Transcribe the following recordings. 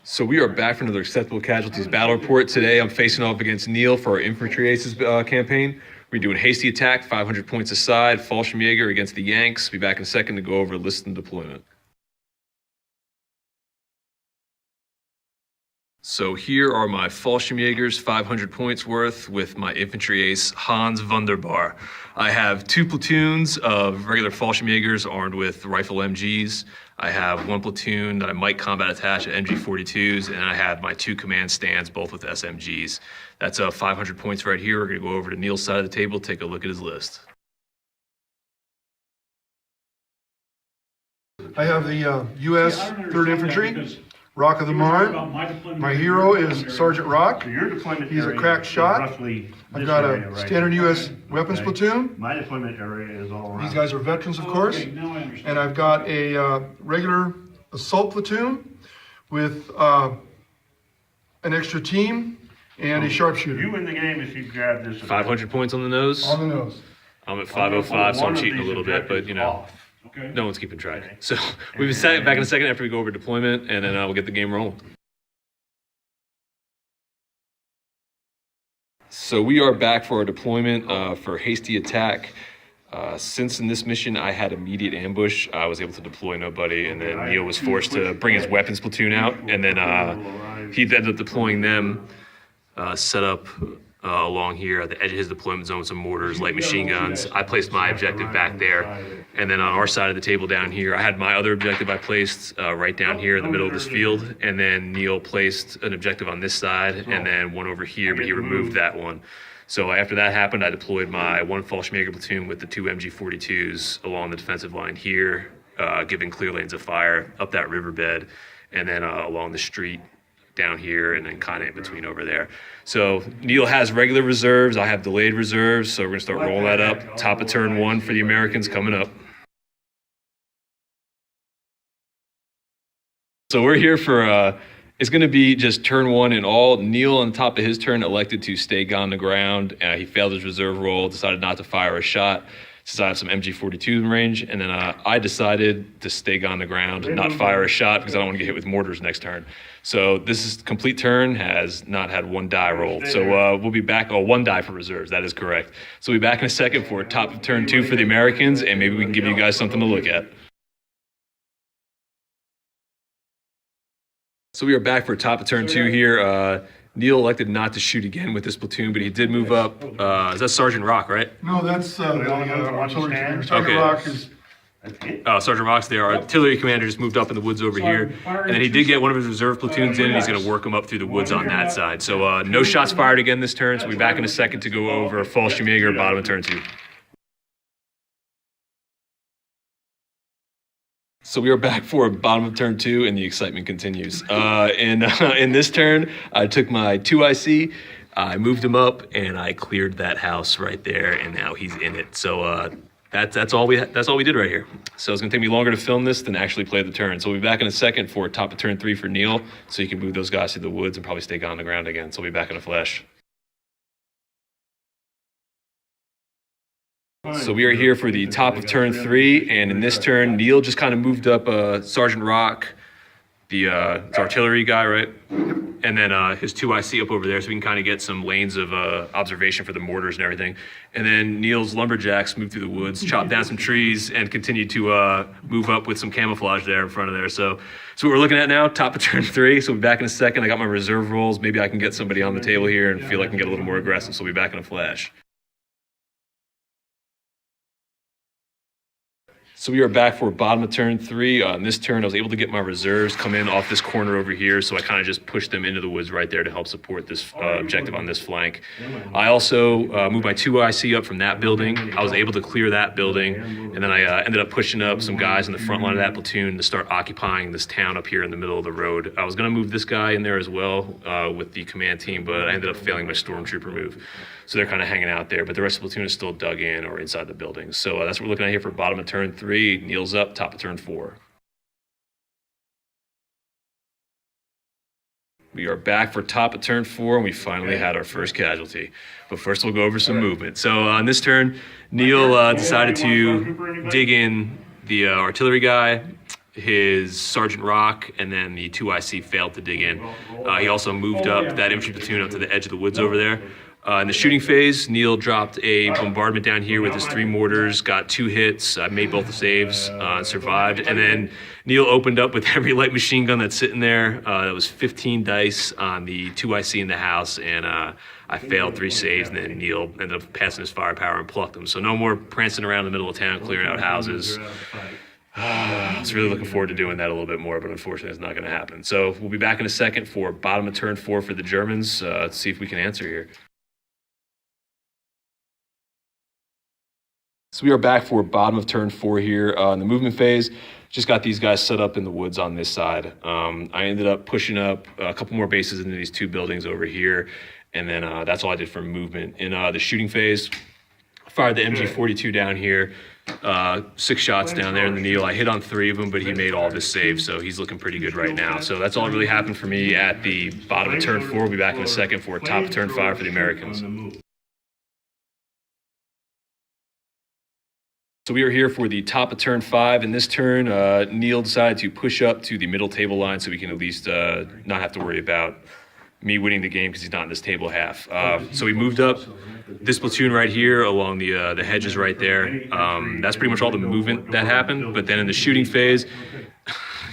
So we are back for another Acceptable Casualties battle report. Today I'm facing off against Neil for our Infantry Aces campaign. We're doing Hasty Attack, 500 points aside, Fallschirmjäger against the Yanks. Be back in a second to go over list and deployment. So here are my Fallschirmjägers, 500 points worth, with my infantry ace, Hans Wunderbar. I have 2 platoons of regular Fallschirmjägers armed with rifle MGs. I have 1 platoon that I might combat attach at MG42s, and I have my 2 command stands, both with SMGs. That's 500 points right here. We're gonna go over to Neil's side of the table, take a look at his list. I have the U.S. 3rd Infantry, Rock of the Marne. My hero is Sergeant Rock. He's a crack shot. I've got a standard U.S. weapons platoon. My deployment area is all around. These guys are veterans, of course. And I've got a regular assault platoon with an extra team and a sharpshooter. You win the game if you grab this. 500 points on the nose. On the nose. I'm at 505, so I'm cheating a little bit, but you know, no one's keeping track. So we'll be back in a second after we go over deployment, and then we'll get the game rolling. So we are back for our deployment for Hasty Attack. Since in this mission I had immediate ambush, I was able to deploy nobody, and then Neil was forced to bring his weapons platoon out, and then he ended up deploying them, set up along here at the edge of his deployment zone with some mortars, light machine guns. I placed my objective back there, and then on our side of the table down here, I had my other objective I placed right down here in the middle of this field, and then Neil placed an objective on this side, and then one over here, but he removed that one. So after that happened, I deployed my 1 Fallschirmjäger platoon with the 2 MG42s along the defensive line here, giving clear lanes of fire up that riverbed, and then along the street down here, and then kind of in between over there. So Neil has regular reserves, I have delayed reserves, so we're gonna start rolling that up. Top of turn 1 for the Americans coming up. So we're here for, it's gonna be just turn 1 and all. Neil on top of his turn elected to stay on the ground. He failed his reserve roll, decided not to fire a shot, since I have some MG42 in range, and then I decided to stay on the ground and not fire a shot because I don't want to get hit with mortars next turn. So this is complete turn, has not had 1 die rolled. So we'll be back, 1 die for reserves, that is correct. So we'll be back in a second for top of turn 2 for the Americans, and maybe we can give you guys something to look at. So we are back for top of turn 2 here. Neil elected not to shoot again with this platoon, but he did move up. Is that Sergeant Rock, right? No, that's artillery commander. Sergeant Okay. Rock is... Sergeant Rock's there. Our artillery commander just moved up in the woods over here. And then he did get one of his reserve platoons in, and he's going to work them up through the woods on that side. So no shots fired again this turn, so we'll be back in a second to go over Fallschirmjäger, bottom of turn 2. So we are back for bottom of turn 2, and the excitement continues. In this turn, I took my 2IC, I moved him up, and I cleared that house right there, and now he's in it. So that's all we did right here. So it's gonna take me longer to film this than actually play the turn. So we'll be back in a second for top of turn 3 for Neil, so you can move those guys through the woods and probably stay on the ground again. So we'll be back in a flash. So we are here for the top of turn 3, and in this turn, Neil just kind of moved up Sergeant Rock, the artillery guy, right? And then his 2IC up over there, so we can kind of get some lanes of observation for the mortars and everything. And then Neil's lumberjacks moved through the woods, chopped down some trees, and continued to move up with some camouflage there in front of there. So what we're looking at now, top of turn 3. So we'll be back in a second. I got my reserve rolls. Maybe I can get somebody on the table here and feel like I can get a little more aggressive. So we'll be back in a flash. So we are back for bottom of turn 3. On this turn, I was able to get my reserves come in off this corner over here, so I kind of just pushed them into the woods right there to help support this objective on this flank. I also moved my 2IC up from that building. I was able to clear that building, and then I ended up pushing up some guys in the front line of that platoon to start occupying this town up here in the middle of the road. I was going to move this guy in there as well with the command team, but I ended up failing my stormtrooper move. So they're kind of hanging out there, but the rest of the platoon is still dug in or inside the building. So that's what we're looking at here for bottom of turn 3. Neil's up, top of turn 4. We are back for top of turn 4, and we finally had our first casualty. But first we'll go over some movement. So on this turn, Neil decided to dig in the artillery guy. his Sergeant Rock, and then the 2IC failed to dig in. He also moved up that infantry platoon up to the edge of the woods over there. In the shooting phase, Neil dropped a bombardment down here with his 3 mortars, got 2 hits, made both the saves, and survived. And then Neil opened up with every light machine gun that's sitting there. That was 15 dice on the 2IC in the house, and I failed 3 saves, and then Neil ended up passing his firepower and plucked them. So no more prancing around the middle of town, clearing out houses. I was really looking forward to doing that a little bit more, but unfortunately it's not going to happen. So we'll be back in a second for bottom of turn 4 for the Germans. Let's see if we can answer here. So we are back for bottom of turn 4 here in the movement phase. Just got these guys set up in the woods on this side. I ended up pushing up a couple more bases into these 2 buildings over here, and then that's all I did for movement. In the shooting phase, I fired the MG42 down here, 6 shots down there in the Neil. I hit on 3 of them, but he made all of his saves, so he's looking pretty good right now. So that's all that really happened for me at the bottom of turn 4. We'll be back in a second for top of turn 5 for the Americans. So we are here for the top of turn 5. In this turn, Neil decided to push up to the middle table line so we can at least not have to worry about me winning the game because he's not in this table half. So we moved up this platoon right here along the hedges right there. That's pretty much all the movement that happened. But then in the shooting phase,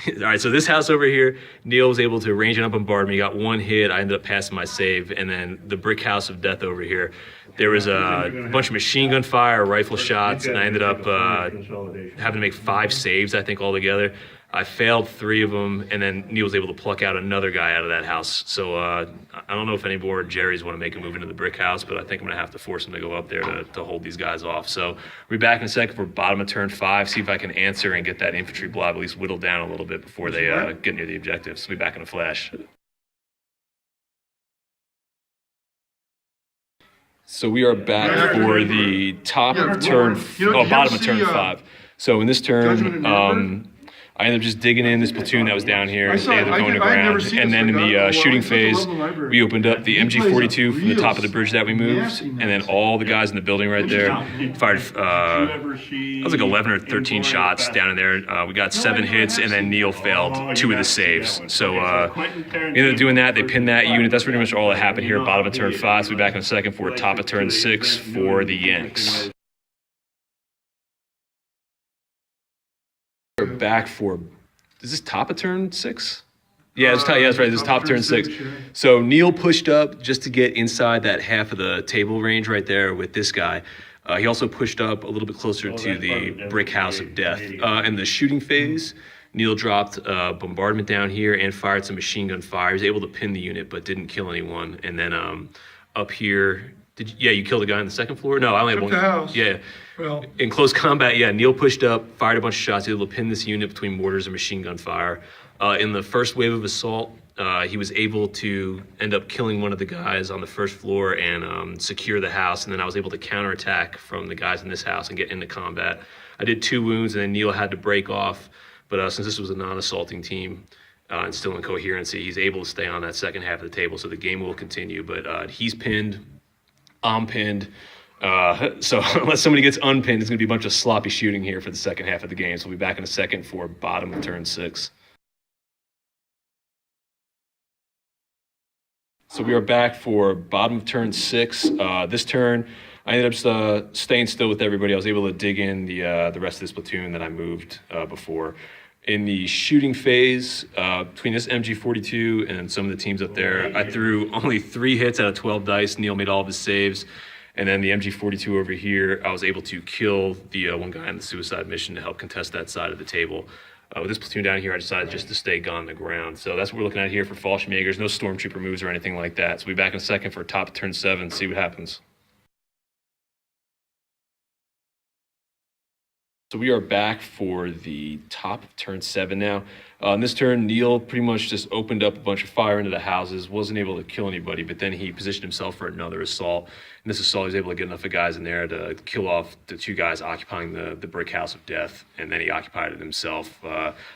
all right, so this house over here, Neil was able to range and up bombard me, got 1 hit. I ended up passing my save. And then the brick house of death over here, there was a bunch of machine gun fire, rifle shots, and I ended up having to make 5 saves, I think, altogether. I failed 3 of them, and then Neil was able to pluck out another guy out of that house. So I don't know if any more Jerry's want to make a move into the brick house, but I think I'm going to have to force him to go up there to hold these guys off. So we'll be back in a second for bottom of turn 5, see if I can answer and get that infantry blob at least whittled down a little bit before they get near the objectives. So we'll be back in a flash. So we are back for the top of turn, bottom of turn 5. So in this turn, I ended up just digging in this platoon that was down here. They ended up going to ground. And then in the shooting phase, we opened up the MG42 from the top of the bridge that we moved. And then all the guys in the building right there fired, it was like 11 or 13 shots down in there. We got 7 hits, and then Neil failed 2 of the saves. So we ended up doing that. They pinned that unit. That's pretty much all that happened here. Bottom of turn 5. So we'll be back in a second for top of turn 6 for the Yanks. We're back for, is this top of turn 6? Yeah, that's right. This is top turn 6. So Neil pushed up just to get inside that half of the table range right there with this guy. He also pushed up a little bit closer to the brick house of death. In the shooting phase, Neil dropped bombardment down here and fired some machine gun fire. He was able to pin the unit, but didn't kill anyone. And then up here, you killed a guy on the second floor? No, I only had one. The house. Yeah. Well, in close combat, Neil pushed up, fired a bunch of shots, able to pin this unit between mortars and machine gun fire. In the first wave of assault, he was able to end up killing one of the guys on the first floor and secure the house, and then I was able to counterattack from the guys in this house and get into combat. I did 2 wounds, and then Neil had to break off, but since this was a non-assaulting team and still in coherency, he's able to stay on that second half of the table, so the game will continue, but he's pinned, I'm pinned. So unless somebody gets unpinned, it's going to be a bunch of sloppy shooting here for the second half of the game. So we'll be back in a second for bottom of turn 6. So we are back for bottom of turn 6. This turn, I ended up staying still with everybody. I was able to dig in the rest of this platoon that I moved before. In the shooting phase, between this MG42 and some of the teams up there, I threw only 3 hits out of 12 dice. Neil made all of his saves. And then the MG42 over here, I was able to kill the one guy on the suicide mission to help contest that side of the table. With this platoon down here, I decided just to stay gun on the ground. So that's what we're looking at here for Fallschirmjägers. No stormtrooper moves or anything like that. So we'll be back in a second for top of turn 7, see what happens. So we are back for the top of turn 7 now. In this turn, Neil pretty much just opened up a bunch of fire into the houses, wasn't able to kill anybody, but then he positioned himself for another assault. In this assault, he was able to get enough of guys in there to kill off the 2 guys occupying the brick house of death, and then he occupied it himself.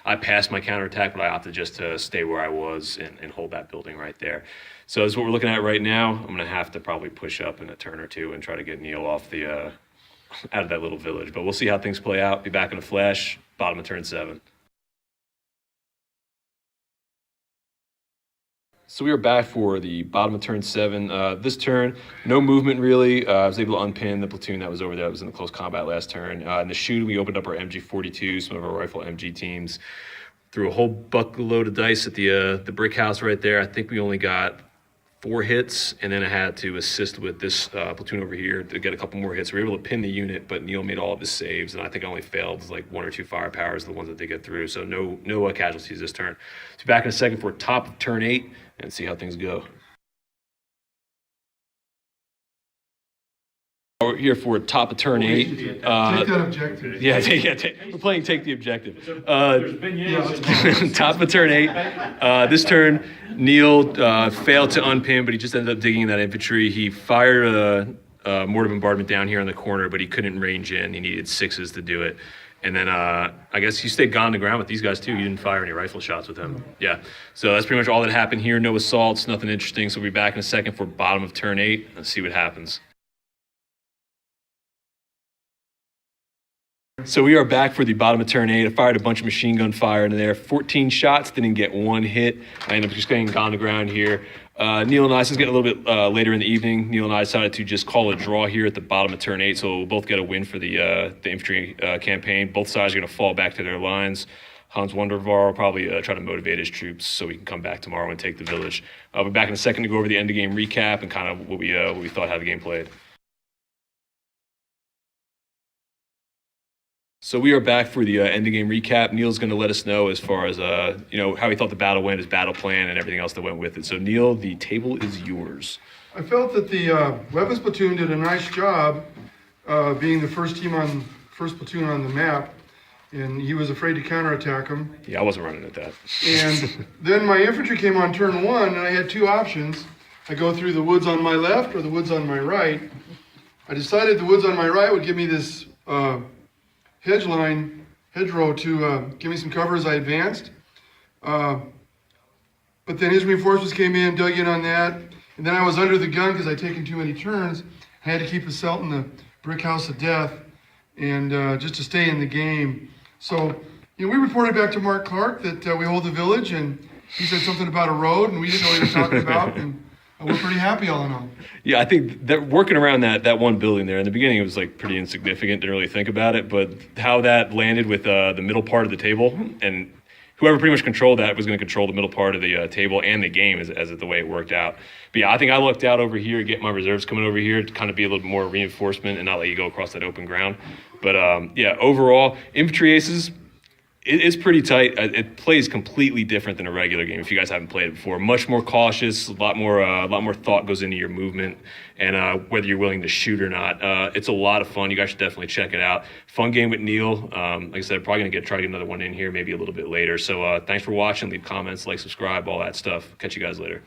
I passed my counterattack, but I opted just to stay where I was and hold that building right there. So that's what we're looking at right now. I'm going to have to probably push up in a turn or 2 and try to get Neil off the out of that little village. But we'll see how things play out. Be back in a flash, bottom of turn 7. So we are back for the bottom of turn 7. This turn, no movement really. I was able to unpin the platoon that was over there. That was in the close combat last turn. In the shoot, we opened up our MG42, some of our rifle MG teams. Threw a whole buckload of dice at the brick house right there. I think we only got 4 hits, and then I had to assist with this platoon over here to get a couple more hits. We were able to pin the unit, but Neil made all of his saves, and I think I only failed like 1 or 2 firepowers, the ones that they get through. So no casualties this turn. So back in a second for top of turn 8 and see how things go. We're here for top of turn 8. Take that objective. We're playing take the objective. Top of turn 8. This turn, Neil failed to unpin, but he just ended up digging that infantry. He fired a mortar bombardment down here in the corner, but he couldn't range in. He needed 6s to do it. And then I guess you stayed on the ground with these guys too. You didn't fire any rifle shots with him. Yeah. So that's pretty much all that happened here. No assaults, nothing interesting. So we'll be back in a second for bottom of turn 8. Let's see what happens. So we are back for the bottom of turn 8. I fired a bunch of machine gun fire into there. 14 shots, didn't get 1 hit. I ended up just getting on the ground here. Neil and I, this is getting a little bit later in the evening. Neil and I decided to just call a draw here at the bottom of turn 8, so we'll both get a win for the infantry campaign. Both sides are going to fall back to their lines. Hans Wundervar will probably try to motivate his troops so we can come back tomorrow and take the village. I'll be back in a second to go over the end of game recap and kind of what we thought how the game played. So we are back for the end of game recap. Neil's going to let us know as far as how he thought the battle went, his battle plan, and everything else that went with it. So Neil, the table is yours. I felt that the weapons platoon did a nice job being the first platoon on the map, and he was afraid to counterattack him. Yeah, I wasn't running at that. And then my infantry came on turn 1, and I had 2 options. I go through the woods on my left or the woods on my right. I decided the woods on my right would give me this hedgerow to give me some cover as I advanced. But then his reinforcements came in, dug in on that, and then I was under the gun because I'd taken too many turns. I had to keep assaulting the brick house of death and just to stay in the game. So, we reported back to Mark Clark that we hold the village, and he said something about a road, and we didn't know what he was talking about, and we're pretty happy all in all. Yeah, I think that working around that one building there, in the beginning it was like pretty insignificant, didn't really think about it, but how that landed with the middle part of the table, and whoever pretty much controlled that was going to control the middle part of the table and the game as the way it worked out. But yeah, I think I lucked out over here, get my reserves coming over here to kind of be a little bit more reinforcement and not let you go across that open ground. But yeah, overall, Infantry Aces, it's pretty tight. It plays completely different than a regular game. If you guys haven't played it before, much more cautious, a lot more thought goes into your movement, and whether you're willing to shoot or not. It's a lot of fun. You guys should definitely check it out. Fun game with Neil. Like I said, probably gonna try to get another one in here, maybe a little bit later. So thanks for watching. Leave comments, like, subscribe, all that stuff. Catch you guys later.